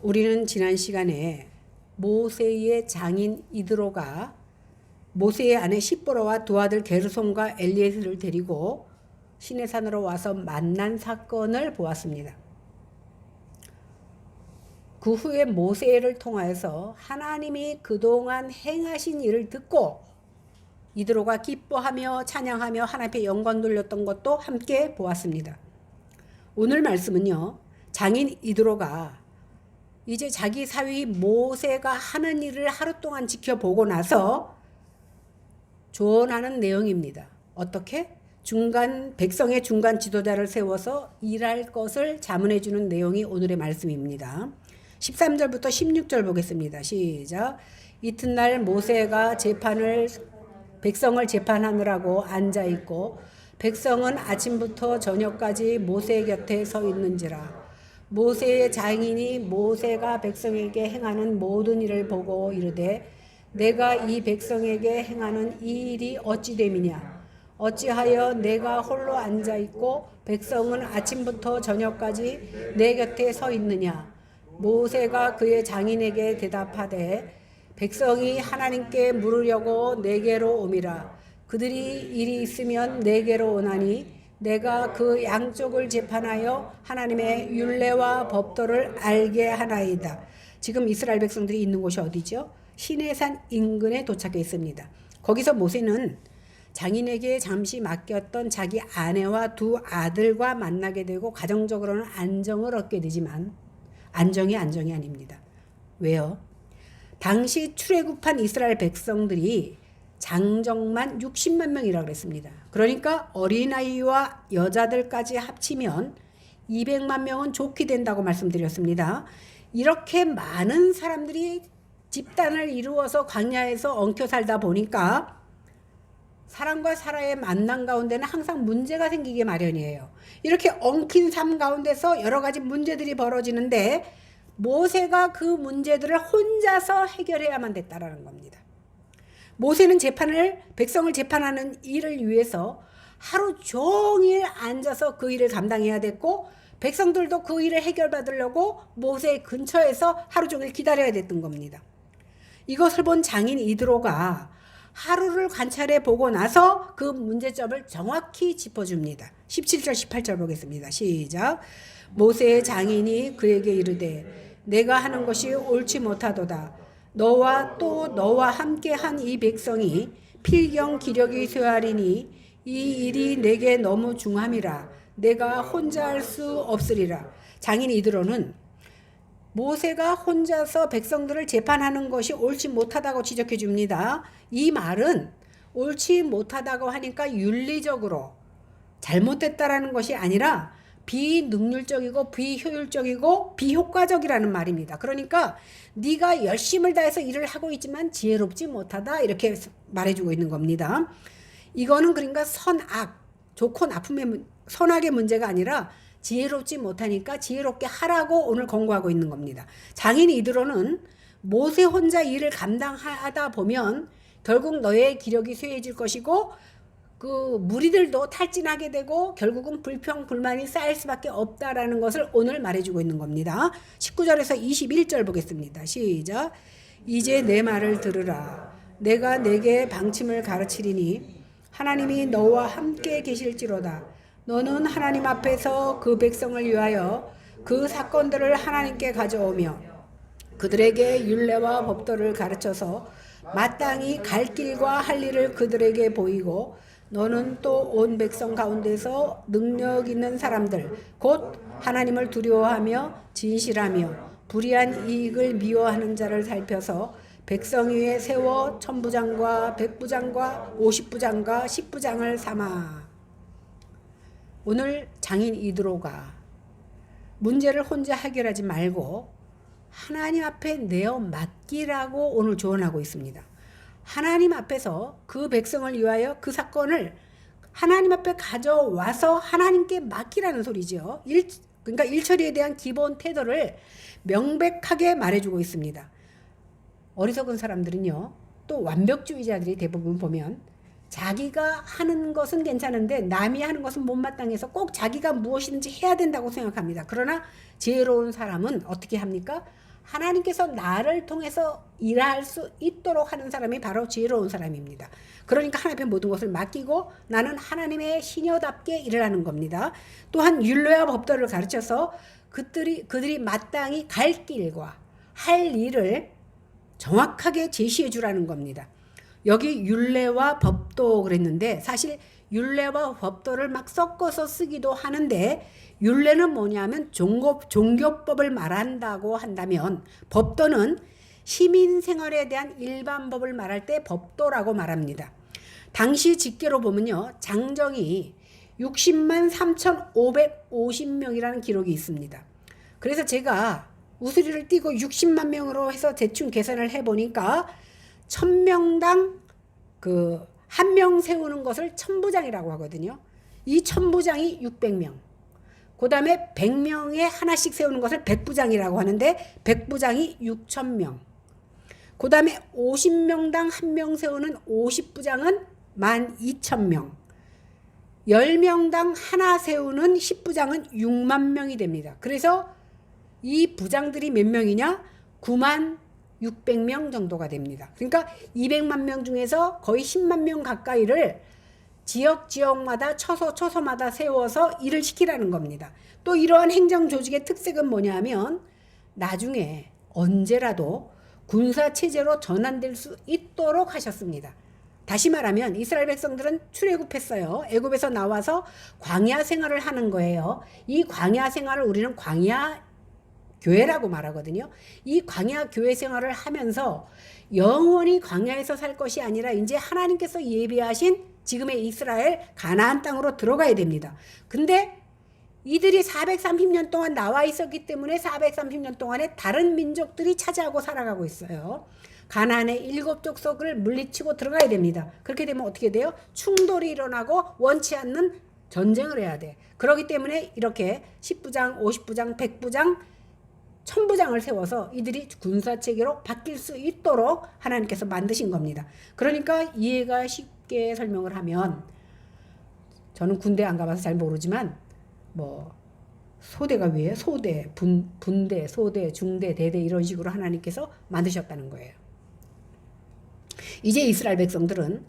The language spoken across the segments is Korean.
우리는 지난 시간에 모세의 장인 이드로가 모세의 아내 십보라와 두 아들 게르손과 엘리에셀을 데리고 시내산으로 와서 만난 사건을 보았습니다. 그 후에 모세를 통하여서 하나님이 그동안 행하신 일을 듣고 이드로가 기뻐하며 찬양하며 하나님 앞에 영광 돌렸던 것도 함께 보았습니다. 오늘 말씀은요, 장인 이드로가 이제 자기 사위 모세가 하는 일을 하루 동안 지켜보고 나서 조언하는 내용입니다. 어떻게? 백성의 중간 지도자를 세워서 일할 것을 자문해 주는 내용이 오늘의 말씀입니다. 13절부터 16절 보겠습니다. 시작. 이튿날 모세가 백성을 재판하느라고 앉아 있고 백성은 아침부터 저녁까지 모세 곁에 서 있는지라. 모세의 장인이 모세가 백성에게 행하는 모든 일을 보고 이르되 내가 이 백성에게 행하는 이 일이 어찌 됨이냐. 어찌하여 내가 홀로 앉아 있고 백성은 아침부터 저녁까지 내 곁에 서 있느냐. 모세가 그의 장인에게 대답하되 백성이 하나님께 물으려고 내게로 오미라. 그들이 일이 있으면 내게로 오나니 내가 그 양쪽을 재판하여 하나님의 율례와 법도를 알게 하나이다. 지금 이스라엘 백성들이 있는 곳이 어디죠? 시내산 인근에 도착해 있습니다. 거기서 모세는 장인에게 잠시 맡겼던 자기 아내와 두 아들과 만나게 되고 가정적으로는 안정을 얻게 되지만 안정이 아닙니다. 왜요? 당시 출애굽한 이스라엘 백성들이 장정만 60만 명이라고 그랬습니다. 그러니까 어린아이와 여자들까지 합치면 200만 명은 좋게 된다고 말씀드렸습니다. 이렇게 많은 사람들이 집단을 이루어서 광야에서 엉켜 살다 보니까 사람과 사람의 만남 가운데는 항상 문제가 생기기 마련이에요. 이렇게 엉킨 삶 가운데서 여러 가지 문제들이 벌어지는데 모세가 그 문제들을 혼자서 해결해야만 됐다라는 겁니다. 모세는 백성을 재판하는 일을 위해서 하루 종일 앉아서 그 일을 감당해야 됐고 백성들도 그 일을 해결받으려고 모세 근처에서 하루 종일 기다려야 됐던 겁니다. 이것을 본 장인 이드로가 하루를 관찰해 보고 나서 그 문제점을 정확히 짚어줍니다. 17절 18절 보겠습니다. 시작. 모세의 장인이 그에게 이르되 내가 하는 것이 옳지 못하도다. 너와 함께 한 이 백성이 필경 기력이 쇠하리니 이 일이 내게 너무 중함이라. 내가 혼자 할 수 없으리라. 장인 이드로는 모세가 혼자서 백성들을 재판하는 것이 옳지 못하다고 지적해 줍니다. 이 말은 옳지 못하다고 하니까 윤리적으로 잘못됐다라는 것이 아니라 비능률적이고 비효율적이고 비효과적이라는 말입니다. 그러니까 네가 열심을 다해서 일을 하고 있지만 지혜롭지 못하다 이렇게 말해주고 있는 겁니다. 이거는 그러니까 좋고 나쁨의 선악의 문제가 아니라 지혜롭지 못하니까 지혜롭게 하라고 오늘 권고하고 있는 겁니다. 장인 이드로는 모세 혼자 일을 감당하다 보면 결국 너의 기력이 쇠해질 것이고 그 무리들도 탈진하게 되고 결국은 불평불만이 쌓일 수밖에 없다라는 것을 오늘 말해주고 있는 겁니다. 19절에서 21절 보겠습니다. 시작. 이제 내 말을 들으라. 내가 내게 방침을 가르치리니 하나님이 너와 함께 계실지로다. 너는 하나님 앞에서 그 백성을 위하여 그 사건들을 하나님께 가져오며 그들에게 율례와 법도를 가르쳐서 마땅히 갈 길과 할 일을 그들에게 보이고 너는 또 온 백성 가운데서 능력 있는 사람들 곧 하나님을 두려워하며 진실하며 불의한 이익을 미워하는 자를 살펴서 백성 위에 세워 1000부장과 100부장과 50부장과 10부장을 삼아. 오늘 장인 이드로가 문제를 혼자 해결하지 말고 하나님 앞에 내어 맡기라고 오늘 조언하고 있습니다. 하나님 앞에서 그 백성을 위하여 그 사건을 하나님 앞에 가져와서 하나님께 맡기라는 소리죠. 그러니까 일처리에 대한 기본 태도를 명백하게 말해주고 있습니다. 어리석은 사람들은요, 또 완벽주의자들이 대부분 보면 자기가 하는 것은 괜찮은데 남이 하는 것은 못마땅해서 꼭 자기가 무엇이든지 해야 된다고 생각합니다. 그러나 지혜로운 사람은 어떻게 합니까? 하나님께서 나를 통해서 일할 수 있도록 하는 사람이 바로 지혜로운 사람입니다. 그러니까 하나님의 모든 것을 맡기고 나는 하나님의 시녀답게 일을 하는 겁니다. 또한 율례와 법도를 가르쳐서 그들이 마땅히 갈 길과 할 일을 정확하게 제시해 주라는 겁니다. 여기 율례와 법도 그랬는데 사실 율례와 법도를 막 섞어서 쓰기도 하는데 율례는 뭐냐면 종교법을 말한다고 한다면 법도는 시민생활에 대한 일반법을 말할 때 법도라고 말합니다. 당시 집계로 보면요. 장정이 60만 3,550명이라는 기록이 있습니다. 그래서 제가 우스리를 띄고 60만 명으로 해서 대충 계산을 해보니까 1000명당 한 명 세우는 것을 천부장이라고 하거든요. 이 천부장이 600명. 그 다음에 100명에 하나씩 세우는 것을 백부장이라고 하는데 백부장이 6000명. 그 다음에 50명당 한 명 세우는 50부장은 12,000명. 10명당 하나 세우는 10부장은 6만 명이 됩니다. 그래서 이 부장들이 몇 명이냐? 9만 600명 정도가 됩니다. 그러니까 200만 명 중에서 거의 10만 명 가까이를 지역마다 처소마다 세워서 일을 시키라는 겁니다. 또 이러한 행정 조직의 특색은 뭐냐면 나중에 언제라도 군사체제로 전환될 수 있도록 하셨습니다. 다시 말하면 이스라엘 백성들은 출애굽했어요. 애굽에서 나와서 광야 생활을 하는 거예요. 이 광야 생활을 우리는 광야 교회라고 말하거든요. 이 광야 교회 생활을 하면서 영원히 광야에서 살 것이 아니라 이제 하나님께서 예비하신 지금의 이스라엘 가나안 땅으로 들어가야 됩니다. 근데 이들이 430년 동안 나와 있었기 때문에 430년 동안에 다른 민족들이 차지하고 살아가고 있어요. 가나안의 7족속을 물리치고 들어가야 됩니다. 그렇게 되면 어떻게 돼요? 충돌이 일어나고 원치 않는 전쟁을 해야 돼. 그렇기 때문에 이렇게 10부장, 50부장, 100부장, 1000부장을 세워서 이들이 군사체계로 바뀔 수 있도록 하나님께서 만드신 겁니다. 그러니까 이해가 쉽게 설명을 하면 저는 군대 안 가봐서 잘 모르지만 소대가 위에 소대, 분대, 소대, 중대, 대대 이런 식으로 하나님께서 만드셨다는 거예요. 이제 이스라엘 백성들은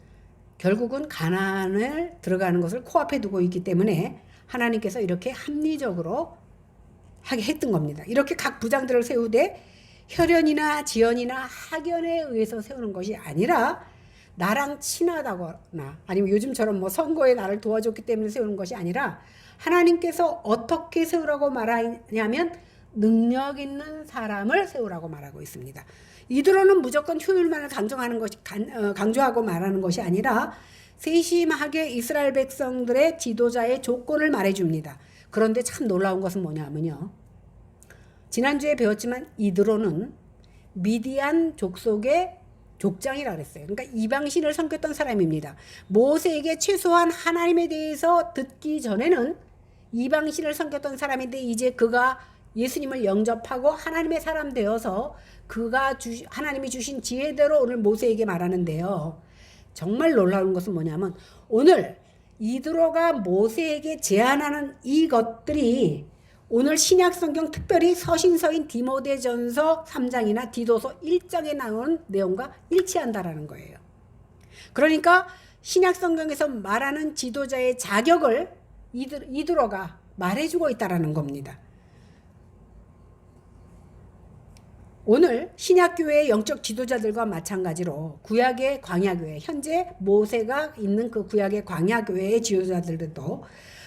결국은 가나안을 들어가는 것을 코앞에 두고 있기 때문에 하나님께서 이렇게 합리적으로 하게 했던 겁니다. 이렇게 각 부장들을 세우되 혈연이나 지연이나 학연에 의해서 세우는 것이 아니라 나랑 친하다거나 아니면 요즘처럼 선거에 나를 도와줬기 때문에 세우는 것이 아니라 하나님께서 어떻게 세우라고 말하냐면 능력 있는 사람을 세우라고 말하고 있습니다. 이들로는 무조건 효율만을 강조하고 말하는 것이 아니라 세심하게 이스라엘 백성들의 지도자의 조건을 말해줍니다. 그런데 참 놀라운 것은 뭐냐면요. 지난주에 배웠지만 이드로는 미디안 족속의 족장이라 그랬어요. 그러니까 이방신을 섬겼던 사람입니다. 모세에게 최소한 하나님에 대해서 듣기 전에는 이방신을 섬겼던 사람인데 이제 그가 예수님을 영접하고 하나님의 사람 되어서 하나님이 주신 지혜대로 오늘 모세에게 말하는데요. 정말 놀라운 것은 뭐냐면 오늘 이드로가 모세에게 제안하는 이것들이 오늘 신약성경 특별히 서신서인 디모데전서 3장이나 디도서 1장에 나오는 내용과 일치한다라는 거예요. 그러니까 신약성경에서 말하는 지도자의 자격을 이드로가 말해주고 있다라는 겁니다. 오늘 신약교회의 영적 지도자들과 마찬가지로 구약의 광야교회, 현재 모세가 있는 그 구약의 광야교회의 지도자들도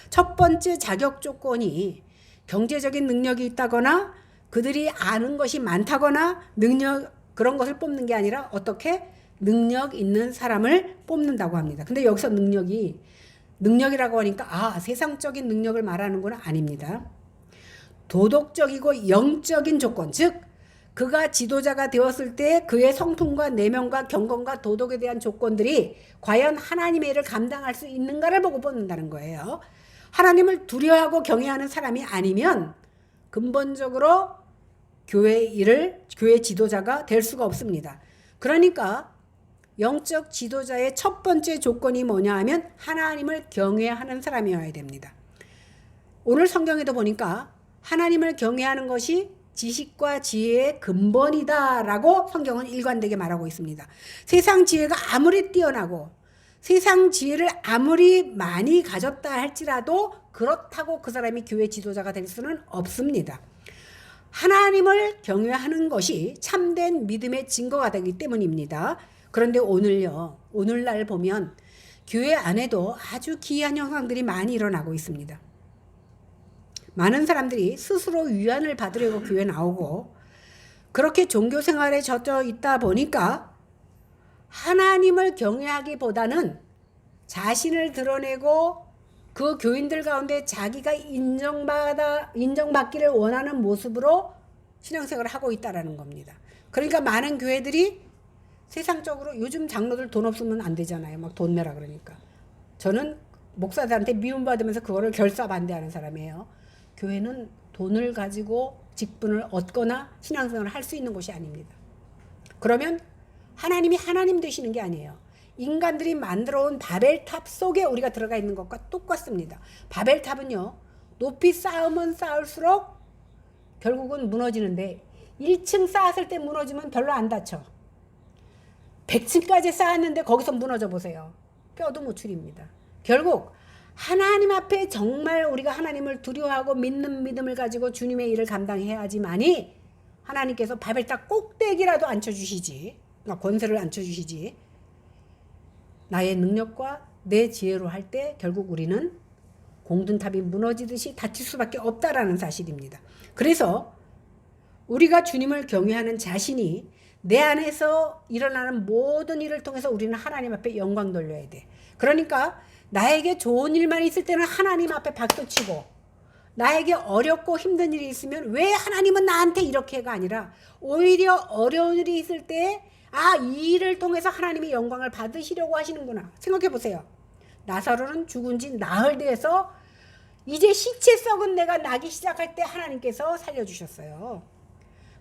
첫 번째 자격 조건이 경제적인 능력이 있다거나 그들이 아는 것이 많다거나 그런 것을 뽑는 게 아니라 어떻게 능력 있는 사람을 뽑는다고 합니다. 근데 여기서 능력이라고 하니까 세상적인 능력을 말하는구나 아닙니다. 도덕적이고 영적인 조건, 즉 그가 지도자가 되었을 때 그의 성품과 내면과 경건과 도덕에 대한 조건들이 과연 하나님의 일을 감당할 수 있는가를 보고 뽑는다는 거예요. 하나님을 두려워하고 경외하는 사람이 아니면 근본적으로 교회 지도자가 될 수가 없습니다. 그러니까 영적 지도자의 첫 번째 조건이 뭐냐 하면 하나님을 경외하는 사람이어야 됩니다. 오늘 성경에도 보니까 하나님을 경외하는 것이 지식과 지혜의 근본이다라고 성경은 일관되게 말하고 있습니다. 세상 지혜가 아무리 뛰어나고 세상 지혜를 아무리 많이 가졌다 할지라도 그렇다고 그 사람이 교회 지도자가 될 수는 없습니다. 하나님을 경외하는 것이 참된 믿음의 증거가 되기 때문입니다. 그런데 오늘날 보면 교회 안에도 아주 기이한 현상들이 많이 일어나고 있습니다. 많은 사람들이 스스로 위안을 받으려고 교회 나오고 그렇게 종교 생활에 젖어 있다 보니까 하나님을 경외하기보다는 자신을 드러내고 그 교인들 가운데 자기가 인정받기를 원하는 모습으로 신앙생활을 하고 있다라는 겁니다. 그러니까 많은 교회들이 세상적으로 요즘 장로들 돈 없으면 안 되잖아요. 막 돈 내라 그러니까. 저는 목사들한테 미움받으면서 그거를 결사 반대하는 사람이에요. 교회는 돈을 가지고 직분을 얻거나 신앙생활을 할 수 있는 곳이 아닙니다. 그러면 하나님이 하나님 되시는 게 아니에요. 인간들이 만들어온 바벨탑 속에 우리가 들어가 있는 것과 똑같습니다. 바벨탑은요, 높이 쌓으면 쌓을수록 결국은 무너지는데 1층 쌓았을 때 무너지면 별로 안 다쳐. 100층까지 쌓았는데 거기서 무너져 보세요. 뼈도 못 추립니다. 결국 하나님 앞에 정말 우리가 하나님을 두려워하고 믿는 믿음을 가지고 주님의 일을 감당해야지만이 하나님께서 바벨탑 꼭대기라도 앉혀주시지, 권세를 앉혀주시지, 나의 능력과 내 지혜로 할 때 결국 우리는 공든탑이 무너지듯이 다칠 수밖에 없다라는 사실입니다. 그래서 우리가 주님을 경외하는 자신이 내 안에서 일어나는 모든 일을 통해서 우리는 하나님 앞에 영광 돌려야 돼. 그러니까 나에게 좋은 일만 있을 때는 하나님 앞에 박수치고, 나에게 어렵고 힘든 일이 있으면 왜 하나님은 나한테 이렇게가 아니라 오히려 어려운 일이 있을 때 이 일을 통해서 하나님이 영광을 받으시려고 하시는구나 생각해 보세요. 나사로는 죽은 지 나흘 돼서 이제 시체 썩은 내가 나기 시작할 때 하나님께서 살려주셨어요.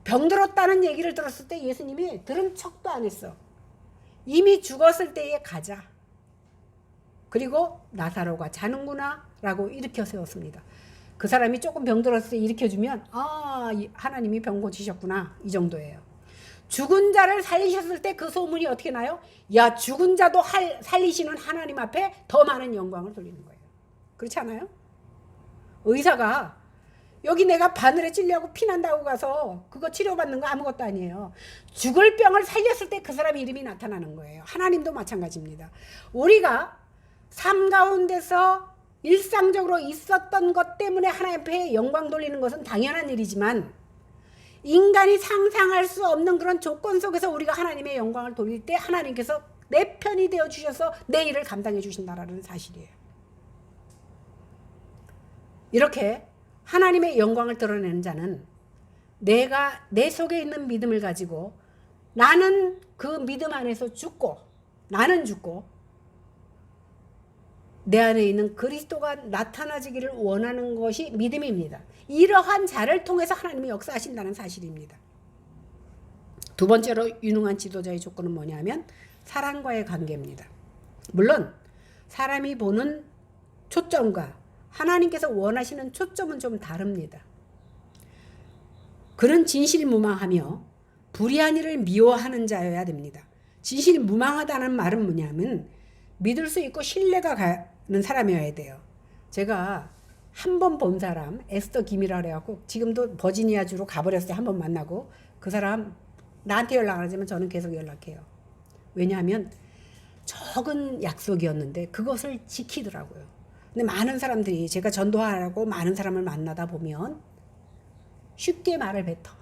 병들었다는 얘기를 들었을 때 예수님이 들은 척도 안 했어. 이미 죽었을 때에 가자. 그리고 나사로가 자는구나 라고 일으켜 세웠습니다. 그 사람이 조금 병들었을 때 일으켜주면 하나님이 병 고치셨구나 이 정도예요. 죽은 자를 살리셨을 때 그 소문이 어떻게 나요? 야, 죽은 자도 살리시는 하나님 앞에 더 많은 영광을 돌리는 거예요. 그렇지 않아요? 의사가 여기 내가 바늘에 찔려고 피난다고 가서 그거 치료받는 거 아무것도 아니에요. 죽을 병을 살렸을 때 그 사람 이름이 나타나는 거예요. 하나님도 마찬가지입니다. 우리가 삶 가운데서 일상적으로 있었던 것 때문에 하나님 앞에 영광 돌리는 것은 당연한 일이지만 인간이 상상할 수 없는 그런 조건 속에서 우리가 하나님의 영광을 돌릴 때 하나님께서 내 편이 되어 주셔서 내 일을 감당해 주신다라는 사실이에요. 이렇게 하나님의 영광을 드러내는 자는 내가 내 속에 있는 믿음을 가지고 나는 그 믿음 안에서 나는 죽고 내 안에 있는 그리스도가 나타나지기를 원하는 것이 믿음입니다. 이러한 자를 통해서 하나님이 역사하신다는 사실입니다. 두 번째로 유능한 지도자의 조건은 뭐냐면 사람과의 관계입니다. 물론 사람이 보는 초점과 하나님께서 원하시는 초점은 좀 다릅니다. 그는 진실무망하며 불의한 일을 미워하는 자여야 됩니다. 진실무망하다는 말은 뭐냐면 믿을 수 있고 신뢰가 가는 사람이어야 돼요. 제가 한 번 본 사람 에스더 김이라 그래갖고 지금도 버지니아주로 가버렸어요. 한 번 만나고 그 사람 나한테 연락 안 하지만 저는 계속 연락해요. 왜냐하면 적은 약속이었는데 그것을 지키더라고요. 근데 많은 사람들이 제가 전도하라고 많은 사람을 만나다 보면 쉽게 말을 뱉어.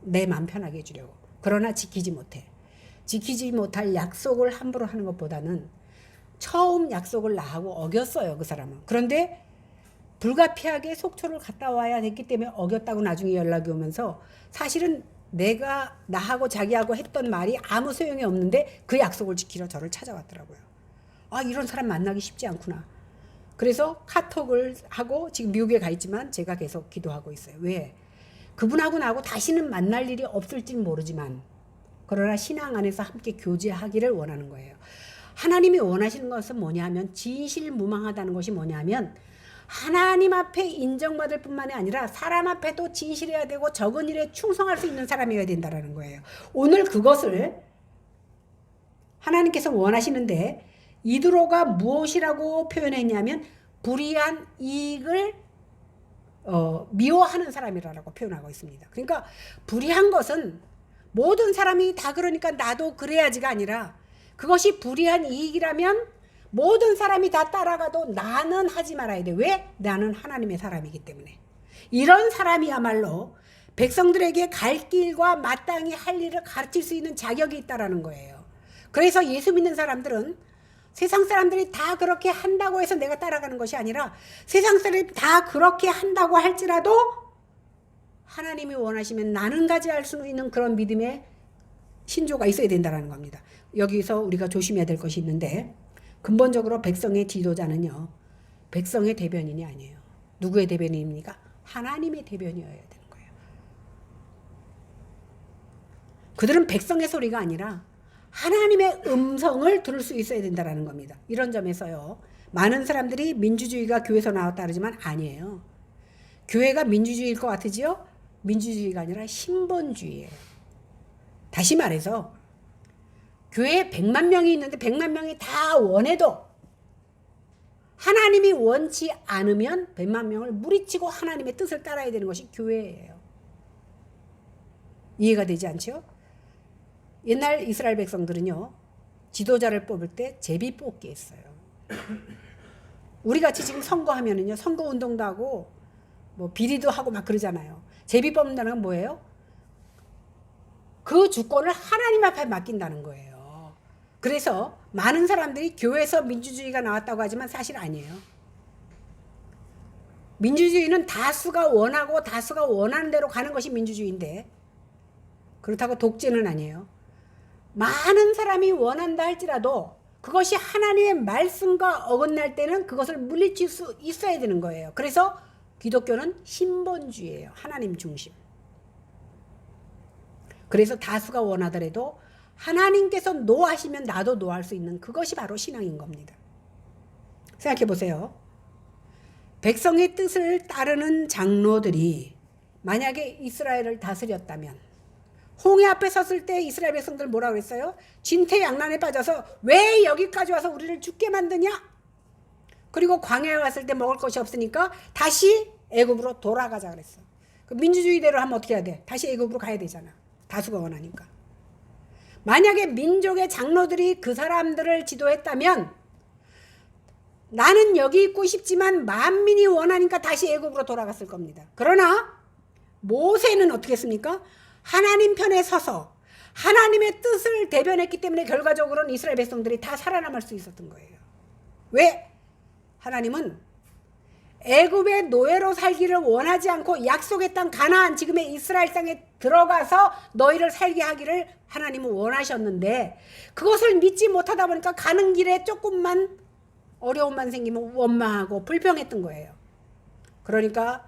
내 마음 편하게 해주려고. 그러나 지키지 못해. 지키지 못할 약속을 함부로 하는 것보다는 처음 약속을 나하고 어겼어요. 그 사람은. 그런데 불가피하게 속초를 갔다 와야 됐기 때문에 어겼다고 나중에 연락이 오면서 사실은 내가 나하고 자기하고 했던 말이 아무 소용이 없는데 그 약속을 지키러 저를 찾아왔더라고요. 이런 사람 만나기 쉽지 않구나. 그래서 카톡을 하고 지금 미국에 가 있지만 제가 계속 기도하고 있어요. 왜? 그분하고 나하고 다시는 만날 일이 없을지는 모르지만 그러나 신앙 안에서 함께 교제하기를 원하는 거예요. 하나님이 원하시는 것은 뭐냐면 진실무망하다는 것이 뭐냐면 하나님 앞에 인정받을 뿐만이 아니라 사람 앞에도 진실해야 되고 적은 일에 충성할 수 있는 사람이어야 된다는 거예요. 오늘 그것을 하나님께서 원하시는데 이드로가 무엇이라고 표현했냐면 불의한 이익을 미워하는 사람이라고 표현하고 있습니다. 그러니까 불의한 것은 모든 사람이 다 그러니까 나도 그래야지가 아니라 그것이 불의한 이익이라면 모든 사람이 다 따라가도 나는 하지 말아야 돼. 왜? 나는 하나님의 사람이기 때문에. 이런 사람이야말로 백성들에게 갈 길과 마땅히 할 일을 가르칠 수 있는 자격이 있다라는 거예요. 그래서 예수 믿는 사람들은 세상 사람들이 다 그렇게 한다고 해서 내가 따라가는 것이 아니라 세상 사람들이 다 그렇게 한다고 할지라도 하나님이 원하시면 나는 가져야 할 수 있는 그런 믿음의 신조가 있어야 된다는 겁니다. 여기서 우리가 조심해야 될 것이 있는데 근본적으로 백성의 지도자는요. 백성의 대변인이 아니에요. 누구의 대변인입니까? 하나님의 대변이어야 되는 거예요. 그들은 백성의 소리가 아니라 하나님의 음성을 들을 수 있어야 된다는 겁니다. 이런 점에서요. 많은 사람들이 민주주의가 교회에서 나왔다 그러지만 아니에요. 교회가 민주주의일 것 같으지요? 민주주의가 아니라 신본주의예요. 다시 말해서 교회에 100만 명이 있는데 100만 명이 다 원해도 하나님이 원치 않으면 100만 명을 무리치고 하나님의 뜻을 따라야 되는 것이 교회예요. 이해가 되지 않죠? 옛날 이스라엘 백성들은요. 지도자를 뽑을 때 제비 뽑기 했어요. 우리같이 지금 선거하면은요. 선거운동도 하고 뭐 비리도 하고 막 그러잖아요. 제비 뽑는다는 건 뭐예요? 그 주권을 하나님 앞에 맡긴다는 거예요. 그래서 많은 사람들이 교회에서 민주주의가 나왔다고 하지만 사실 아니에요. 민주주의는 다수가 원하고 다수가 원하는 대로 가는 것이 민주주의인데 그렇다고 독재는 아니에요. 많은 사람이 원한다 할지라도 그것이 하나님의 말씀과 어긋날 때는 그것을 물리칠 수 있어야 되는 거예요. 그래서 기독교는 신본주의예요. 하나님 중심. 그래서 다수가 원하더라도 하나님께서 노하시면 나도 노할 수 있는 그것이 바로 신앙인 겁니다. 생각해 보세요. 백성의 뜻을 따르는 장로들이 만약에 이스라엘을 다스렸다면 홍해 앞에 섰을 때 이스라엘 백성들 뭐라고 그랬어요? 진퇴양난에 빠져서 왜 여기까지 와서 우리를 죽게 만드냐? 그리고 광야에 왔을 때 먹을 것이 없으니까 다시 애굽으로 돌아가자 그랬어. 그 민주주의대로 하면 어떻게 해야 돼? 다시 애굽으로 가야 되잖아. 다수가 원하니까. 만약에 민족의 장로들이 그 사람들을 지도했다면 나는 여기 있고 싶지만 만민이 원하니까 다시 애굽으로 돌아갔을 겁니다. 그러나 모세는 어떻게 했습니까? 하나님 편에 서서 하나님의 뜻을 대변했기 때문에 결과적으로는 이스라엘 백성들이 다 살아남을 수 있었던 거예요. 왜? 하나님은 애굽의 노예로 살기를 원하지 않고 약속의 땅 가나안 지금의 이스라엘 땅에 들어가서 너희를 살게 하기를 하나님은 원하셨는데 그것을 믿지 못하다 보니까 가는 길에 조금만 어려움만 생기면 원망하고 불평했던 거예요. 그러니까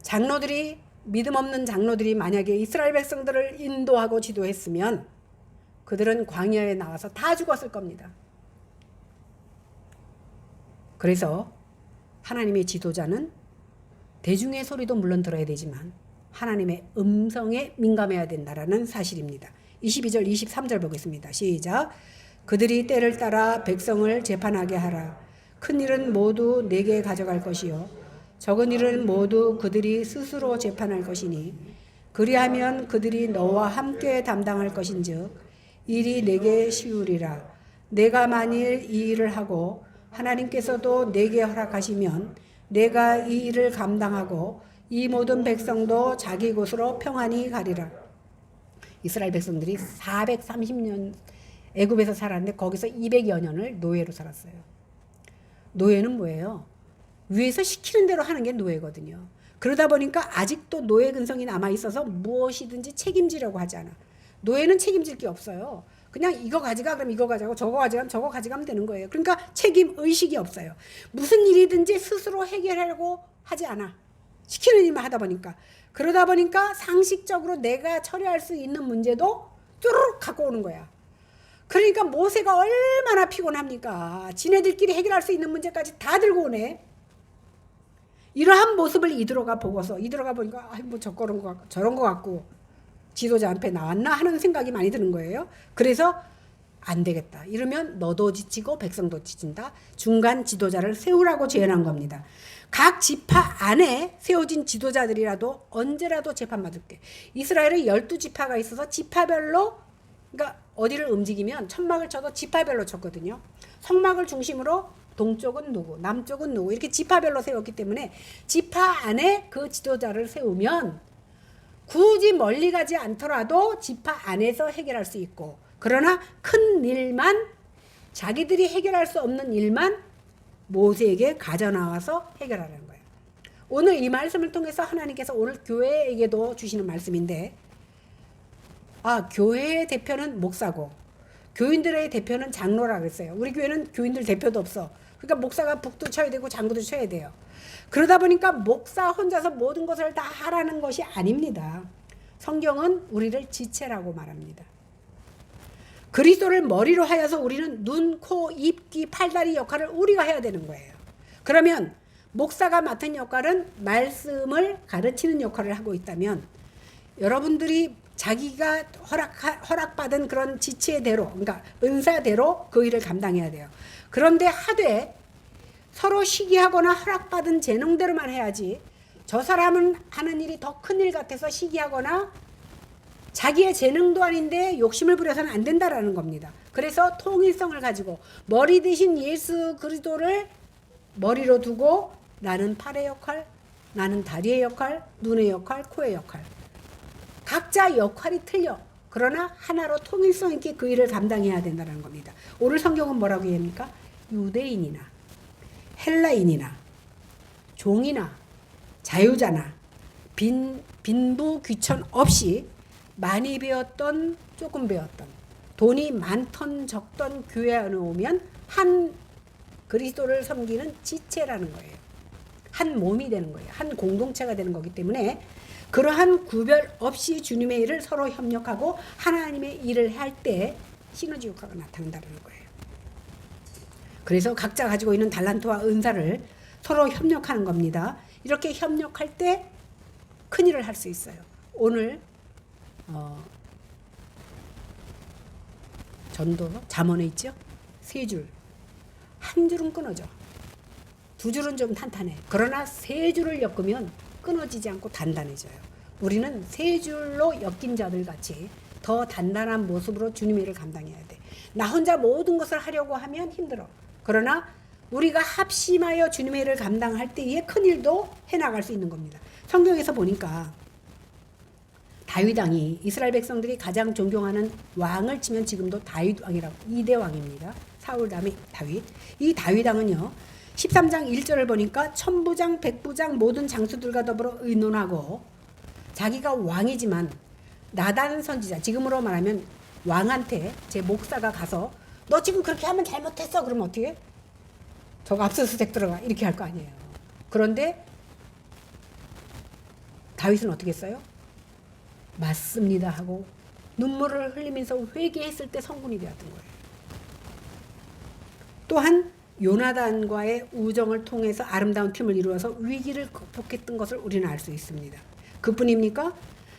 장로들이 믿음 없는 장로들이 만약에 이스라엘 백성들을 인도하고 지도했으면 그들은 광야에 나와서 다 죽었을 겁니다. 그래서 하나님의 지도자는 대중의 소리도 물론 들어야 되지만 하나님의 음성에 민감해야 된다라는 사실입니다. 22절 23절 보겠습니다. 시작. 그들이 때를 따라 백성을 재판하게 하라. 큰 일은 모두 내게 가져갈 것이요 적은 일은 모두 그들이 스스로 재판할 것이니 그리하면 그들이 너와 함께 담당할 것인즉 일이 내게 쉬우리라. 내가 만일 이 일을 하고 하나님께서도 내게 허락하시면 내가 이 일을 감당하고 이 모든 백성도 자기 곳으로 평안히 가리라. 이스라엘 백성들이 430년 애굽에서 살았는데 거기서 200여 년을 노예로 살았어요. 노예는 뭐예요? 위에서 시키는 대로 하는 게 노예거든요. 그러다 보니까 아직도 노예 근성이 남아있어서 무엇이든지 책임지려고 하지 않아. 노예는 책임질 게 없어요. 그냥 이거 가져가 그럼 이거 가져가고 저거 가져가면 저거 가져가면 되는 거예요. 그러니까 책임 의식이 없어요. 무슨 일이든지 스스로 해결하려고 하지 않아. 시키는 일만 하다 보니까. 그러다 보니까 상식적으로 내가 처리할 수 있는 문제도 쭈르륵 갖고 오는 거야. 그러니까 모세가 얼마나 피곤합니까? 지네들끼리 해결할 수 있는 문제까지 다 들고 오네. 이러한 모습을 이드로가 보고서, 이드로가 보니까 뭐 저런 거 같고 지도자 앞에 나왔나 하는 생각이 많이 드는 거예요. 그래서 안 되겠다. 이러면 너도 지치고 백성도 지친다. 중간 지도자를 세우라고 제안한 겁니다. 각 지파 안에 세워진 지도자들이라도 언제라도 재판받을게. 이스라엘은 12지파가 있어서 지파별로, 그러니까 어디를 움직이면 천막을 쳐도 지파별로 쳤거든요. 성막을 중심으로 동쪽은 누구, 남쪽은 누구, 이렇게 지파별로 세웠기 때문에 지파 안에 그 지도자를 세우면 굳이 멀리 가지 않더라도 지파 안에서 해결할 수 있고, 그러나 큰 일만, 자기들이 해결할 수 없는 일만 모세에게 가져나와서 해결하라는 거예요. 오늘 이 말씀을 통해서 하나님께서 오늘 교회에게도 주시는 말씀인데, 교회의 대표는 목사고 교인들의 대표는 장로라 그랬어요. 우리 교회는 교인들 대표도 없어. 그러니까 목사가 북도 쳐야 되고 장구도 쳐야 돼요. 그러다 보니까 목사 혼자서 모든 것을 다 하라는 것이 아닙니다. 성경은 우리를 지체라고 말합니다. 그리스도를 머리로 하여서 우리는 눈, 코, 입, 귀, 팔다리 역할을 우리가 해야 되는 거예요. 그러면 목사가 맡은 역할은 말씀을 가르치는 역할을 하고 있다면, 여러분들이 자기가 허락받은 그런 지체대로, 그러니까 은사대로 그 일을 감당해야 돼요. 그런데 하되 서로 시기하거나 허락받은 재능대로만 해야지, 저 사람은 하는 일이 더 큰 일 같아서 시기하거나 자기의 재능도 아닌데 욕심을 부려서는 안 된다라는 겁니다. 그래서 통일성을 가지고 머리 대신 예수 그리스도를 머리로 두고, 나는 팔의 역할, 나는 다리의 역할, 눈의 역할, 코의 역할, 각자 역할이 틀려. 그러나 하나로 통일성 있게 그 일을 감당해야 된다는 겁니다. 오늘 성경은 뭐라고 얘기합니까? 유대인이나 헬라인이나 종이나 자유자나 빈부 귀천 없이 많이 배웠던 조금 배웠던, 돈이 많던 적던 교회 안에 오면 한 그리스도를 섬기는 지체라는 거예요. 한 몸이 되는 거예요. 한 공동체가 되는 거기 때문에 그러한 구별 없이 주님의 일을 서로 협력하고 하나님의 일을 할 때 시너지 효과가 나타난다는 거예요. 그래서 각자 가지고 있는 달란트와 은사를 서로 협력하는 겁니다. 이렇게 협력할 때 큰일을 할 수 있어요. 오늘 전도 잠언에 있죠? 3줄. 한 줄은 끊어져. 2줄은 좀 탄탄해. 그러나 3줄을 엮으면 끊어지지 않고 단단해져요. 우리는 3줄로 엮인 자들 같이 더 단단한 모습으로 주님의 일을 감당해야 돼. 나 혼자 모든 것을 하려고 하면 힘들어. 그러나 우리가 합심하여 주님의 일을 감당할 때에 큰 일도 해나갈 수 있는 겁니다. 성경에서 보니까 다윗 왕이, 이스라엘 백성들이 가장 존경하는 왕을 치면 지금도 다윗 왕이라고, 2대 왕입니다. 사울 다음에 다윗. 이 다윗 왕은요, 13장 1절을 보니까 천부장, 백부장 모든 장수들과 더불어 의논하고, 자기가 왕이지만 나단 선지자, 지금으로 말하면 왕한테 제 목사가 가서 너 지금 그렇게 하면 잘못했어. 그러면 어떻게 해? 저거 압수수색 들어가. 이렇게 할 거 아니에요. 그런데 다윗은 어떻게 했어요? 맞습니다 하고 눈물을 흘리면서 회개했을 때 성군이 되었던 거예요. 또한 요나단과의 우정을 통해서 아름다운 팀을 이루어서 위기를 극복했던 것을 우리는 알 수 있습니다. 그뿐입니까?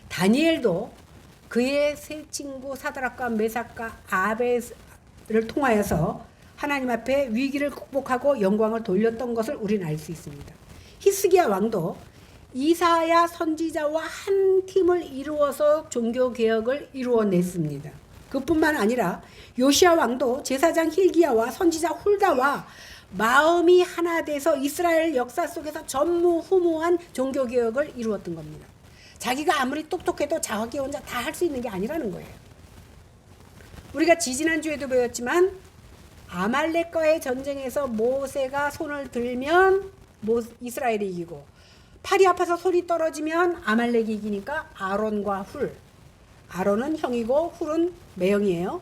다니엘도 그의 세 친구 사드락과 메삭과 아벳을 통하여서 하나님 앞에 위기를 극복하고 영광을 돌렸던 것을 우리는 알 수 있습니다. 히스기야 왕도 이사야 선지자와 한 팀을 이루어서 종교개혁을 이루어냈습니다. 그뿐만 아니라 요시야 왕도 제사장 힐기야와 선지자 훌다와 마음이 하나 돼서 이스라엘 역사 속에서 전무후무한 종교개혁을 이루었던 겁니다. 자기가 아무리 똑똑해도 자기 혼자 다 할 수 있는 게 아니라는 거예요. 우리가 지지난주에도 배웠지만 아말렉과의 전쟁에서 모세가 손을 들면 이스라엘이 이기고, 팔이 아파서 손이 떨어지면 아말렉이 이기니까 아론과 훌, 아론은 형이고 훌은 매형이에요.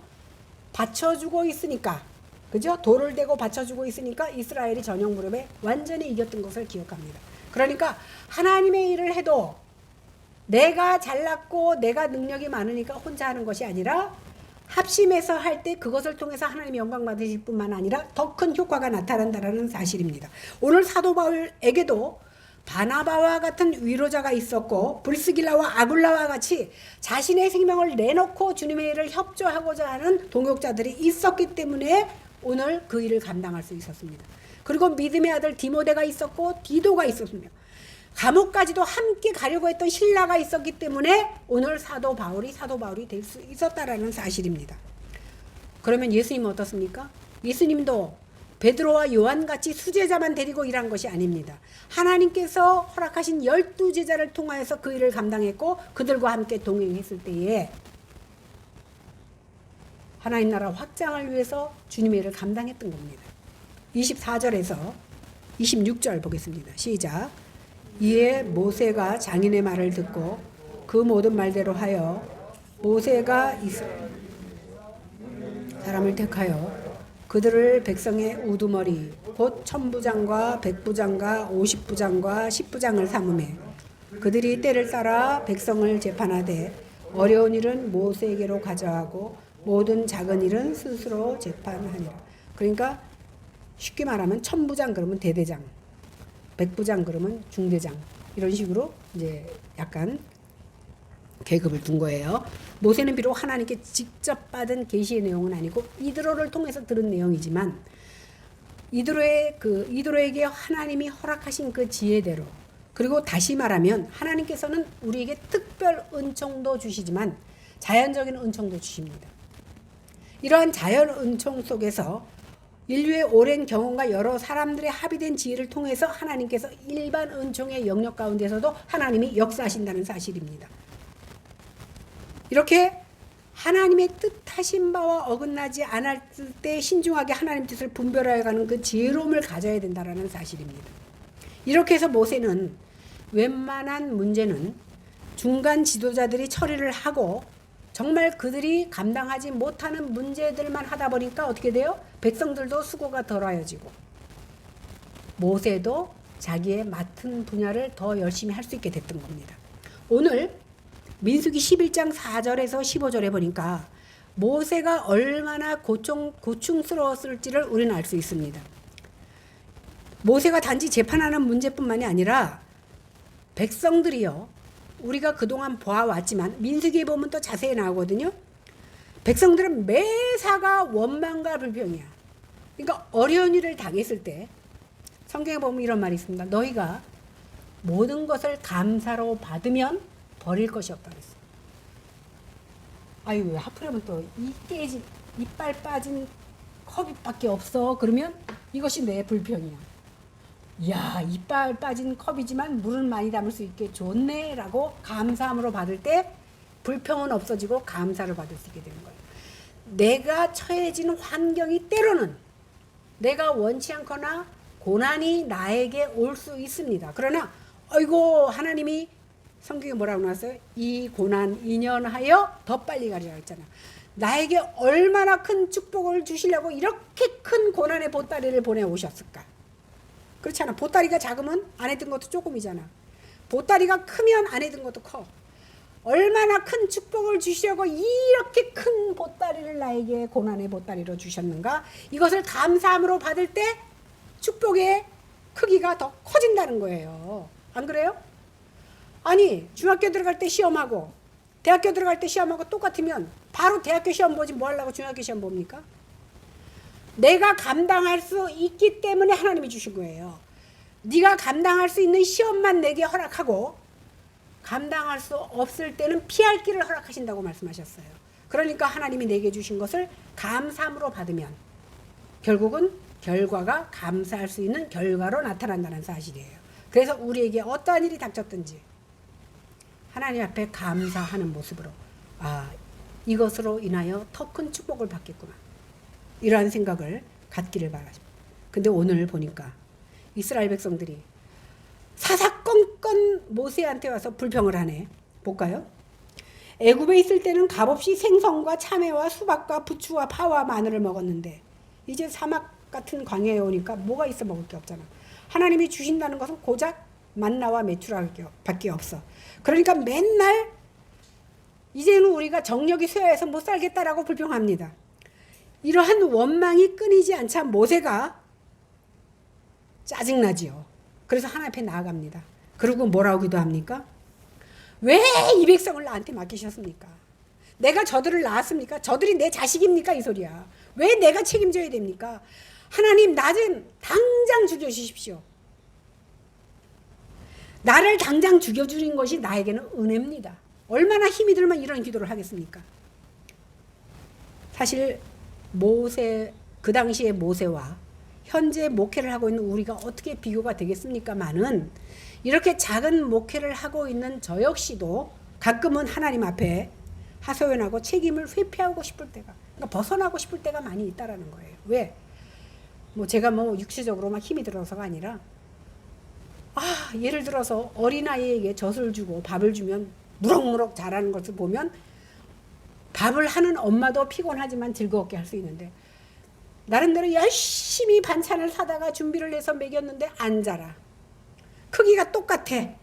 받쳐주고 있으니까, 그죠? 돌을 대고 받쳐주고 있으니까 이스라엘이 저녁 무렵에 완전히 이겼던 것을 기억합니다. 그러니까 하나님의 일을 해도 내가 잘났고 내가 능력이 많으니까 혼자 하는 것이 아니라 합심해서 할 때 그것을 통해서 하나님이 영광 받으실 뿐만 아니라 더 큰 효과가 나타난다는 사실입니다. 오늘 사도 바울에게도 바나바와 같은 위로자가 있었고 브리스길라와 아굴라와 같이 자신의 생명을 내놓고 주님의 일을 협조하고자 하는 동역자들이 있었기 때문에 오늘 그 일을 감당할 수 있었습니다. 그리고 믿음의 아들 디모데가 있었고 디도가 있었습니다. 감옥까지도 함께 가려고 했던 신라가 있었기 때문에 오늘 사도 바울이 될 수 있었다라는 사실입니다. 그러면 예수님은 어떻습니까? 예수님도 베드로와 요한같이 수제자만 데리고 일한 것이 아닙니다. 하나님께서 허락하신 12제자를 통하여서 그 일을 감당했고 그들과 함께 동행했을 때에 하나님 나라 확장을 위해서 주님의 일을 감당했던 겁니다. 24절에서 26절 보겠습니다. 시작. 이에 모세가 장인의 말을 듣고 그 모든 말대로 하여 모세가 사람을 택하여 그들을 백성의 우두머리 곧 천부장과 백부장과 50부장과 10부장을 삼음해 그들이 때를 따라 백성을 재판하되 어려운 일은 모세에게로 가져가고 모든 작은 일은 스스로 재판하니라. 그러니까 쉽게 말하면 천부장 그러면 대대장, 백부장 그러면 중대장, 이런 식으로 이제 약간 계급을 둔 거예요. 모세는 비록 하나님께 직접 받은 계시의 내용은 아니고 이드로를 통해서 들은 내용이지만 이드로에게 하나님이 허락하신 그 지혜대로, 그리고 다시 말하면 하나님께서는 우리에게 특별 은총도 주시지만 자연적인 은총도 주십니다. 이러한 자연 은총 속에서 인류의 오랜 경험과 여러 사람들의 합의된 지혜를 통해서 하나님께서 일반 은총의 영역 가운데서도 하나님이 역사하신다는 사실입니다. 이렇게 하나님의 뜻하신 바와 어긋나지 않았을 때 신중하게 하나님 뜻을 분별하여 가는 그 지혜로움을 가져야 된다는 사실입니다. 이렇게 해서 모세는 웬만한 문제는 중간 지도자들이 처리를 하고 정말 그들이 감당하지 못하는 문제들만 하다 보니까 어떻게 돼요? 백성들도 수고가 덜어지고 모세도 자기의 맡은 분야를 더 열심히 할 수 있게 됐던 겁니다. 오늘 민수기 11장 4절에서 15절에 보니까 모세가 얼마나 고충스러웠을지를 우리는 알 수 있습니다. 모세가 단지 재판하는 문제뿐만이 아니라 백성들이요, 우리가 그동안 보아왔지만 민수기에 보면 또 자세히 나오거든요. 백성들은 매사가 원망과 불평이야. 그러니까 어려운 일을 당했을 때 성경에 보면 이런 말이 있습니다. 너희가 모든 것을 감사로 받으면 버릴 것이 없다 그랬어. 아유, 왜 하필이면 또 이빨 빠진 컵밖에 없어. 그러면 이것이 내 불평이야. 야, 이빨 빠진 컵이지만 물은 많이 담을 수 있게 좋네 라고 감사함으로 받을 때 불평은 없어지고 감사를 받을 수 있게 되는 거예요. 내가 처해진 환경이 때로는 내가 원치 않거나 고난이 나에게 올 수 있습니다. 그러나 아이고, 하나님이 성경에 뭐라고 나왔어요? 이 고난 인연하여 더 빨리 가리라 했잖아. 나에게 얼마나 큰 축복을 주시려고 이렇게 큰 고난의 보따리를 보내오셨을까? 그렇잖아. 보따리가 작으면 안에 든 것도 조금이잖아. 보따리가 크면 안에 든 것도 커. 얼마나 큰 축복을 주시려고 이렇게 큰 보따리를 나에게 고난의 보따리로 주셨는가? 이것을 감사함으로 받을 때 축복의 크기가 더 커진다는 거예요. 안 그래요? 아니, 중학교 들어갈 때 시험하고 대학교 들어갈 때 시험하고 똑같으면 바로 대학교 시험 보지 뭐 하려고 중학교 시험 봅니까? 내가 감당할 수 있기 때문에 하나님이 주신 거예요. 네가 감당할 수 있는 시험만 내게 허락하고 감당할 수 없을 때는 피할 길을 허락하신다고 말씀하셨어요. 그러니까 하나님이 내게 주신 것을 감사함으로 받으면 결국은 결과가 감사할 수 있는 결과로 나타난다는 사실이에요. 그래서 우리에게 어떠한 일이 닥쳤든지 하나님 앞에 감사하는 모습으로, 아, 이것으로 인하여 더 큰 축복을 받겠구나, 이러한 생각을 갖기를 바랍니다. 근데 오늘 보니까 이스라엘 백성들이 사사건건 모세한테 와서 불평을 하네. 볼까요? 애굽에 있을 때는 값없이 생선과 참외와 수박과 부추와 파와 마늘을 먹었는데 이제 사막 같은 광야에 오니까 뭐가 있어 먹을 게 없잖아. 하나님이 주신다는 것은 고작 만나와 메추라밖에 없어. 그러니까 맨날 이제는 우리가 정력이 쇠해서 못 살겠다라고 불평합니다. 이러한 원망이 끊이지 않자 모세가 짜증나지요. 그래서 하나님 앞에 나아갑니다. 그리고 뭐라고 기도합니까? 왜 이 백성을 나한테 맡기셨습니까? 내가 저들을 낳았습니까? 저들이 내 자식입니까? 이 소리야. 왜 내가 책임져야 됩니까? 하나님, 나 좀 당장 죽여주십시오. 나를 당장 죽여주는 것이 나에게는 은혜입니다. 얼마나 힘이 들면 이런 기도를 하겠습니까? 사실 모세, 그 당시의 모세와 현재 목회를 하고 있는 우리가 어떻게 비교가 되겠습니까마는 이렇게 작은 목회를 하고 있는 저 역시도 가끔은 하나님 앞에 하소연하고 책임을 회피하고 싶을 때가, 그러니까 벗어나고 싶을 때가 많이 있다라는 거예요. 왜? 제가 육체적으로 막 힘이 들어서가 아니라, 예를 들어서 어린아이에게 젖을 주고 밥을 주면 무럭무럭 자라는 것을 보면 밥을 하는 엄마도 피곤하지만 즐겁게 할 수 있는데, 나름대로 열심히 반찬을 사다가 준비를 해서 먹였는데 안 자라. 크기가 똑같아.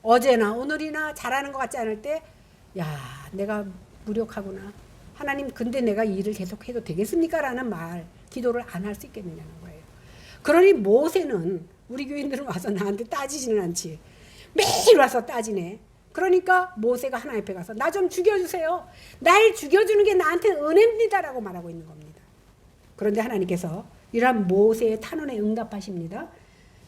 어제나 오늘이나 자라는 것 같지 않을 때, 내가 무력하구나. 하나님, 근데 내가 이 일을 계속 해도 되겠습니까? 라는 기도를 안 할 수 있겠느냐는 거예요. 그러니 모세는, 우리 교인들은 와서 나한테 따지지는 않지. 매일 와서 따지네. 그러니까 모세가 하나님 앞에 가서 나 좀 죽여주세요. 날 죽여주는 게 나한테 은혜입니다라고 말하고 있는 겁니다. 그런데 하나님께서 이러한 모세의 탄원에 응답하십니다.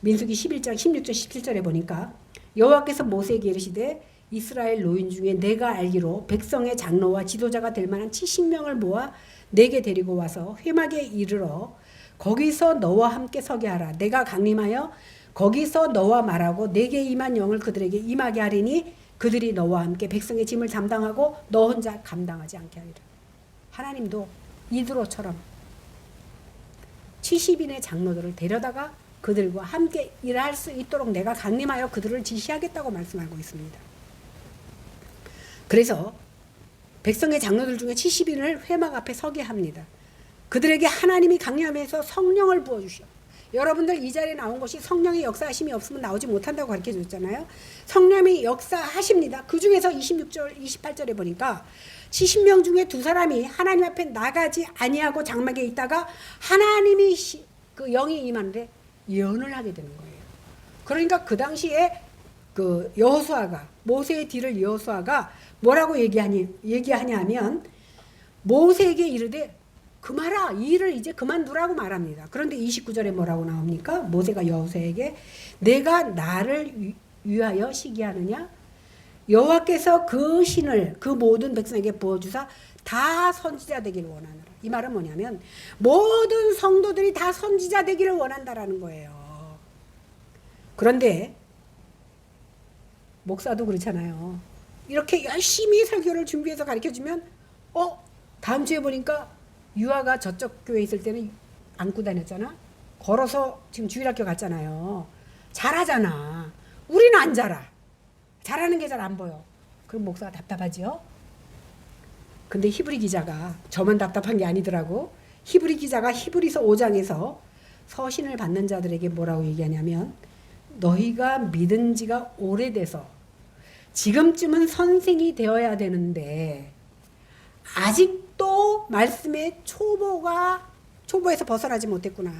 민수기 11장 16절 17절에 보니까 여호와께서 모세에게 이르시되 이스라엘 노인 중에 내가 알기로 백성의 장로와 지도자가 될 만한 70명을 모아 내게 데리고 와서 회막에 이르러 거기서 너와 함께 서게 하라. 내가 강림하여 거기서 너와 말하고 내게 임한 영을 그들에게 임하게 하리니 그들이 너와 함께 백성의 짐을 담당하고 너 혼자 감당하지 않게 하리라. 하나님도 이드로처럼 70인의 장로들을 데려다가 그들과 함께 일할 수 있도록 내가 강림하여 그들을 지시하겠다고 말씀하고 있습니다. 그래서 백성의 장로들 중에 70인을 회막 앞에 서게 합니다. 그들에게 하나님이 강림하면서 성령을 부어주시오. 여러분들 이 자리에 나온 것이 성령의 역사하심이 없으면 나오지 못한다고 가르쳐줬잖아요. 성령이 역사하십니다. 그 중에서 26절, 28절에 보니까 70명 중에 2사람이 하나님 앞에 나가지 아니하고 장막에 있다가 하나님이 그 영이 임하는데 예언을 하게 되는 거예요. 그러니까 그 당시에 그 여호수아가, 모세의 뒤를 여호수아가 뭐라고 얘기하냐 하면 모세에게 이르되 그만하라, 이 일을 이제 그만두라고 말합니다. 그런데 29절에 뭐라고 나옵니까? 모세가 여호수아에게 내가 나를 위하여 시기하느냐? 여호와께서 그 신을 그 모든 백성에게 부어주사 다 선지자 되기를 원하노라. 이 말은 뭐냐면 모든 성도들이 다 선지자 되기를 원한다라는 거예요. 그런데 목사도 그렇잖아요. 이렇게 열심히 설교를 준비해서 가르쳐주면 다음 주에 보니까 유아가 저쪽 교회에 있을 때는 안고 다녔잖아. 걸어서 지금 주일학교 갔잖아요. 잘하잖아. 우리는 안 자라. 잘하는 게 잘 안 보여. 그럼 목사가 답답하지요? 근데 히브리 기자가 저만 답답한 게 아니더라고. 히브리 기자가 히브리서 5장에서 서신을 받는 자들에게 뭐라고 얘기하냐면 너희가 믿은 지가 오래돼서 지금쯤은 선생이 되어야 되는데 아직도 말씀의 초보에서 벗어나지 못했구나.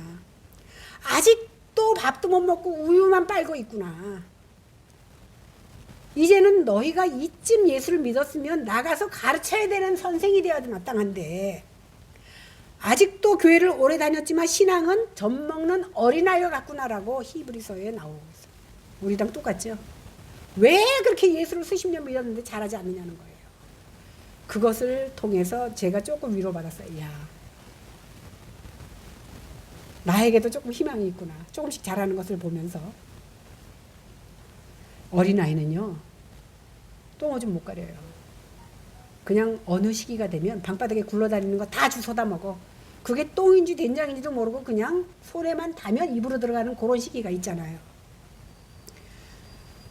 아직도 밥도 못 먹고 우유만 빨고 있구나. 이제는 너희가 이쯤 예수를 믿었으면 나가서 가르쳐야 되는 선생이 되어야 마땅한데 아직도 교회를 오래 다녔지만 신앙은 젖먹는 어린아이와 같구나라고 히브리서에 나오고 있어요. 우리랑 똑같죠? 왜 그렇게 예수를 수십 년 믿었는데 잘하지 않느냐는 거예요. 그것을 통해서 제가 조금 위로받았어요. 나에게도 조금 희망이 있구나. 조금씩 잘하는 것을 보면서. 어린아이는요. 똥오줌 못 가려요. 그냥 어느 시기가 되면 방바닥에 굴러다니는 거 다 주워다 먹어. 그게 똥인지 된장인지도 모르고 그냥 손에만 닿으면 입으로 들어가는 그런 시기가 있잖아요.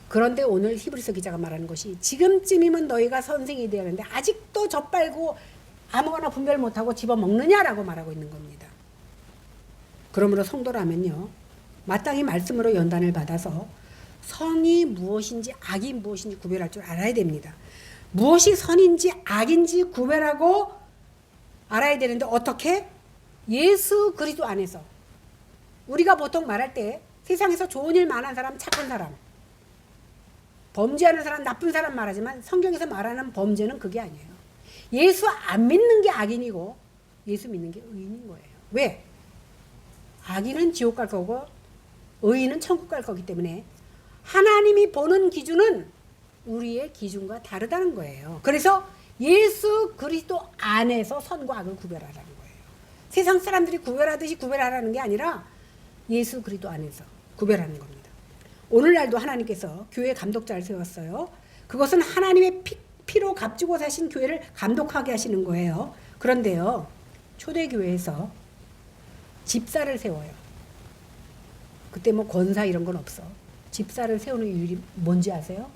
그런데 오늘 히브리서 기자가 말하는 것이 지금쯤이면 너희가 선생이 되어야 하는데 아직도 젖 빨고 아무거나 분별 못하고 집어먹느냐라고 말하고 있는 겁니다. 그러므로 성도라면요. 마땅히 말씀으로 연단을 받아서 선이 무엇인지 악이 무엇인지 구별할 줄 알아야 됩니다. 무엇이 선인지 악인지 구별하고 알아야 되는데 어떻게? 예수 그리스도 안에서. 우리가 보통 말할 때 세상에서 좋은 일 많은 사람, 착한 사람, 범죄하는 사람, 나쁜 사람 말하지만 성경에서 말하는 범죄는 그게 아니에요. 예수 안 믿는 게 악인이고 예수 믿는 게 의인인 거예요. 왜? 악인은 지옥 갈 거고 의인은 천국 갈 거기 때문에 하나님이 보는 기준은 우리의 기준과 다르다는 거예요. 그래서 예수 그리스도 안에서 선과 악을 구별하라는 거예요. 세상 사람들이 구별하듯이 구별하라는 게 아니라 예수 그리스도 안에서 구별하는 겁니다. 오늘날도 하나님께서 교회 감독자를 세웠어요. 그것은 하나님의 피로 값주고 사신 교회를 감독하게 하시는 거예요. 그런데요, 초대교회에서 집사를 세워요. 그때 뭐 권사 이런 건 없어. 집사를 세우는 이유이 뭔지 아세요?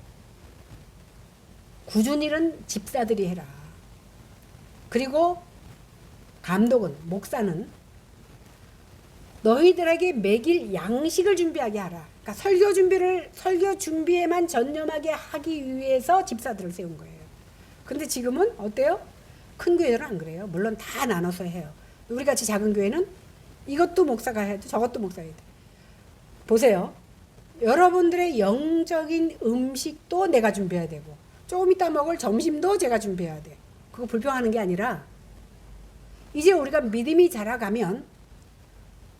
굳은 일은 집사들이 해라. 그리고 감독은, 목사는 너희들에게 먹일 양식을 준비하게 하라. 그러니까 설교 준비에만 전념하게 하기 위해서 집사들을 세운 거예요. 근데 지금은 어때요? 큰 교회들은 안 그래요. 물론 다 나눠서 해요. 우리 같이 작은 교회는 이것도 목사가 해야 돼, 저것도 목사가 해야 돼. 보세요. 여러분들의 영적인 음식도 내가 준비해야 되고 조금 이따 먹을 점심도 제가 준비해야 돼. 그거 불평하는 게 아니라 이제 우리가 믿음이 자라가면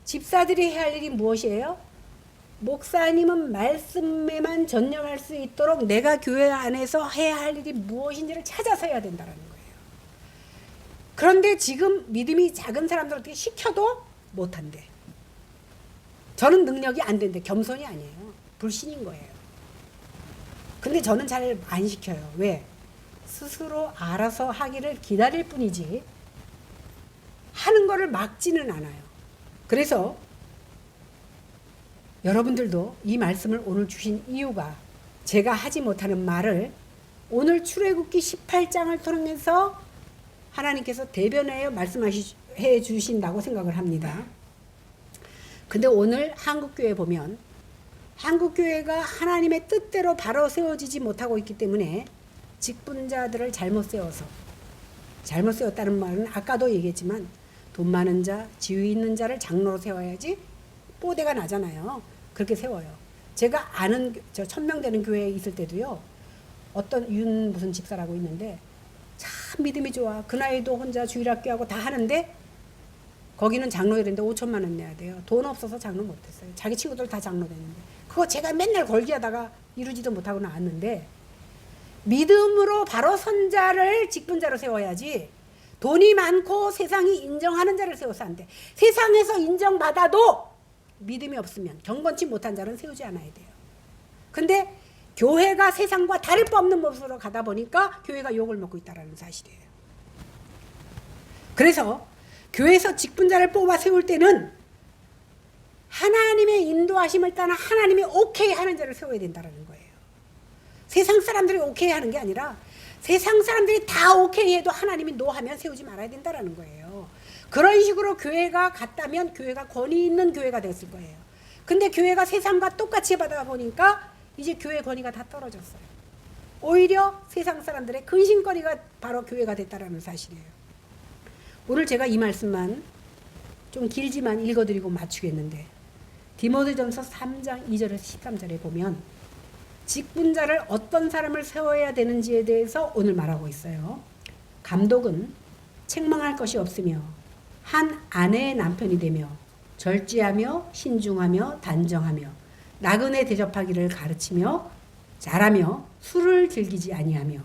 집사들이 해야 할 일이 무엇이에요? 목사님은 말씀에만 전념할 수 있도록 내가 교회 안에서 해야 할 일이 무엇인지를 찾아서 해야 된다는 거예요. 그런데 지금 믿음이 작은 사람들 어떻게 시켜도 못한대. 저는 능력이 안 된대. 겸손이 아니에요. 불신인 거예요. 근데 저는 잘 안 시켜요. 왜? 스스로 알아서 하기를 기다릴 뿐이지 하는 거를 막지는 않아요. 그래서 여러분들도 이 말씀을 오늘 주신 이유가 제가 하지 못하는 말을 오늘 출애굽기 18장을 통해서 하나님께서 대변하여 말씀해 주신다고 생각을 합니다. 근데 오늘 한국교회 보면 한국교회가 하나님의 뜻대로 바로 세워지지 못하고 있기 때문에 직분자들을 잘못 세웠다는 말은 아까도 얘기했지만 돈 많은 자, 지위 있는 자를 장로로 세워야지 뽀대가 나잖아요. 그렇게 세워요. 제가 아는 저 1000명 되는 교회에 있을 때도요. 어떤 윤 무슨 집사라고 있는데 참 믿음이 좋아. 그 나이도 혼자 주일학교하고 다 하는데 거기는 장로 이랬는데 5천만 원 내야 돼요. 돈 없어서 장로 못했어요. 자기 친구들 다 장로 됐는데 그거 제가 맨날 걸기하다가 이루지도 못하고 나왔는데 믿음으로 바로 선 자를 직분자로 세워야지 돈이 많고 세상이 인정하는 자를 세워서 안 돼. 세상에서 인정받아도 믿음이 없으면 경건치 못한 자는 세우지 않아야 돼요. 근데 교회가 세상과 다를 바 없는 모습으로 가다 보니까 교회가 욕을 먹고 있다는 사실이에요. 그래서 교회에서 직분자를 뽑아 세울 때는 하나님의 인도하심을 따라 하나님이 오케이 하는 자를 세워야 된다는 거예요. 세상 사람들이 오케이 하는 게 아니라 세상 사람들이 다 오케이 해도 하나님이 노하면 세우지 말아야 된다는 거예요. 그런 식으로 교회가 갔다면 교회가 권위 있는 교회가 됐을 거예요. 근데 교회가 세상과 똑같이 받아 보니까 이제 교회 권위가 다 떨어졌어요. 오히려 세상 사람들의 근심거리가 바로 교회가 됐다는 사실이에요. 오늘 제가 이 말씀만 좀 길지만 읽어드리고 마치겠는데 디모데전서 3장 2절에서 13절에 보면 직분자를 어떤 사람을 세워야 되는지에 대해서 오늘 말하고 있어요. 감독은 책망할 것이 없으며 한 아내의 남편이 되며 절제하며 신중하며 단정하며 나그네 대접하기를 가르치며 잘하며 술을 즐기지 아니하며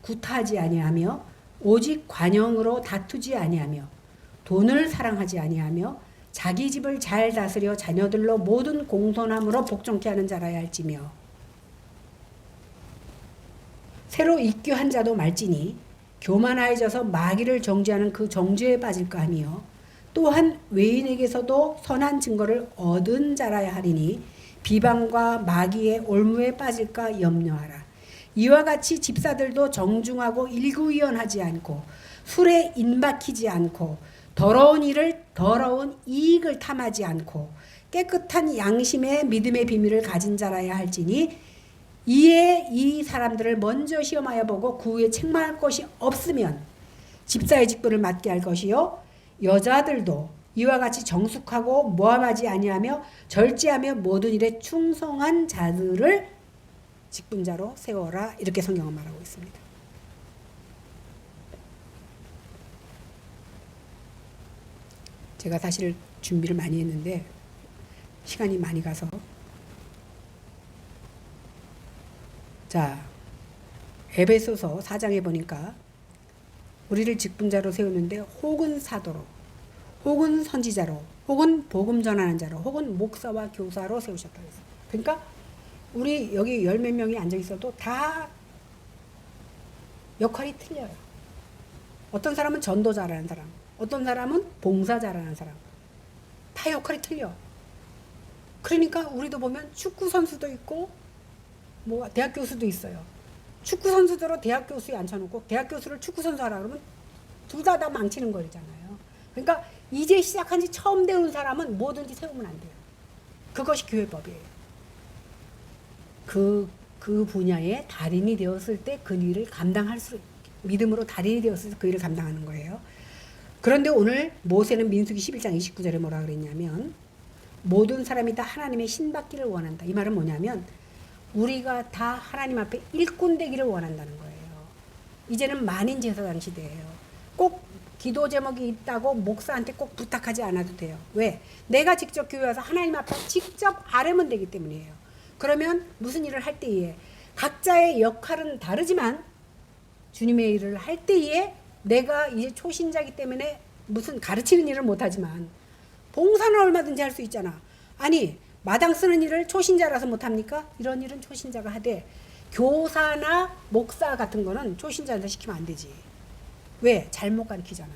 구타하지 아니하며 오직 관용으로 다투지 아니하며 돈을 사랑하지 아니하며 자기 집을 잘 다스려 자녀들로 모든 공손함으로 복종케 하는 자라야 할지며 새로 입교한 자도 말지니 교만하여져서 마귀를 정죄하는 그 정죄에 빠질까 하며 또한 외인에게서도 선한 증거를 얻은 자라야 하리니 비방과 마귀의 올무에 빠질까 염려하라. 이와 같이 집사들도 정중하고 일구이연하지 않고 술에 인박히지 않고 더러운 이익을 탐하지 않고 깨끗한 양심의 믿음의 비밀을 가진 자라야 할지니 이에 이 사람들을 먼저 시험하여 보고 그 후에 책망할 것이 없으면 집사의 직분을 맡게 할 것이요 여자들도 이와 같이 정숙하고 모함하지 아니하며 절제하며 모든 일에 충성한 자들을 직분자로 세워라. 이렇게 성경은 말하고 있습니다. 제가 사실 준비를 많이 했는데 시간이 많이 가서 자, 에베소서 4장에 보니까 우리를 직분자로 세우는데 혹은 사도로 혹은 선지자로 혹은 복음 전하는 자로 혹은 목사와 교사로 세우셨다고 했어요. 그러니까 우리 여기 열 몇 명이 앉아 있어도 다 역할이 틀려요. 어떤 사람은 전도자라는 사람, 어떤 사람은 봉사자라는 사람, 다 역할이 틀려. 그러니까 우리도 보면 축구 선수도 있고 뭐 대학 교수도 있어요. 축구 선수들로 대학 교수에 앉혀놓고 대학 교수를 축구 선수 하라 그러면 둘 다 망치는 거잖아요. 그러니까 이제 시작한 지 처음 배운 사람은 뭐든지 세우면 안 돼요. 그것이 교회법이에요. 그 분야의 달인이 되었을 때 그 일을 감당할 수, 믿음으로 달인이 되었을 때 그 일을 감당하는 거예요. 그런데 오늘 모세는 민수기 11장 29절에 뭐라 그랬냐면 모든 사람이 다 하나님의 신받기를 원한다. 이 말은 뭐냐면 우리가 다 하나님 앞에 일꾼 되기를 원한다는 거예요. 이제는 만인 제사장 시대예요. 꼭 기도 제목이 있다고 목사한테 꼭 부탁하지 않아도 돼요. 왜? 내가 직접 교회 와서 하나님 앞에 직접 아뢰면 되기 때문이에요. 그러면 무슨 일을 할 때에 각자의 역할은 다르지만 주님의 일을 할 때에 내가 이제 초신자이기 때문에 무슨 가르치는 일을 못하지만 봉사는 얼마든지 할 수 있잖아. 아니 마당 쓰는 일을 초신자라서 못합니까? 이런 일은 초신자가 하되 교사나 목사 같은 거는 초신자한테 시키면 안 되지. 왜? 잘못 가르치잖아.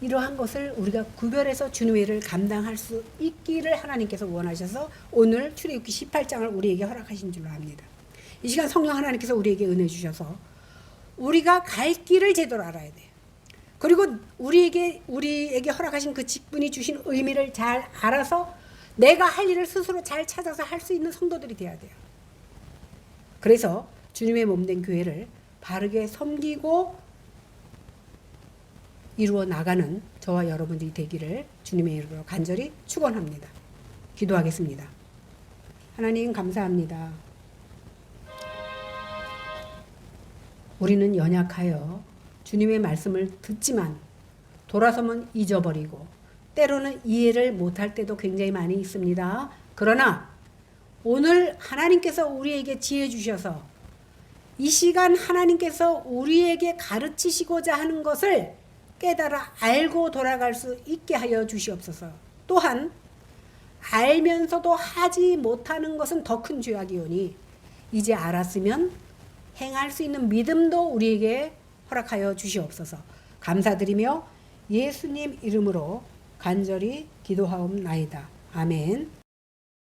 이러한 것을 우리가 구별해서 주님의 일을 감당할 수 있기를 하나님께서 원하셔서 오늘 출애굽기 18장을 우리에게 허락하신 줄로 압니다. 이 시간 성령 하나님께서 우리에게 은혜 주셔서 우리가 갈 길을 제대로 알아야 돼요. 그리고 우리에게 허락하신 그 직분이 주신 의미를 잘 알아서 내가 할 일을 스스로 잘 찾아서 할 수 있는 성도들이 돼야 돼요. 그래서 주님의 몸된 교회를 바르게 섬기고 이루어 나가는 저와 여러분들이 되기를 주님의 이름으로 간절히 축원합니다. 기도하겠습니다. 하나님 감사합니다. 우리는 연약하여 주님의 말씀을 듣지만 돌아서면 잊어버리고 때로는 이해를 못할 때도 굉장히 많이 있습니다. 그러나 오늘 하나님께서 우리에게 지혜 주셔서 이 시간 하나님께서 우리에게 가르치시고자 하는 것을 깨달아 알고 돌아갈 수 있게 하여 주시옵소서. 또한 알면서도 하지 못하는 것은 더 큰 죄악이오니 이제 알았으면 행할 수 있는 믿음도 우리에게 허락하여 주시옵소서. 감사드리며 예수님 이름으로 간절히 기도하옵나이다. 아멘.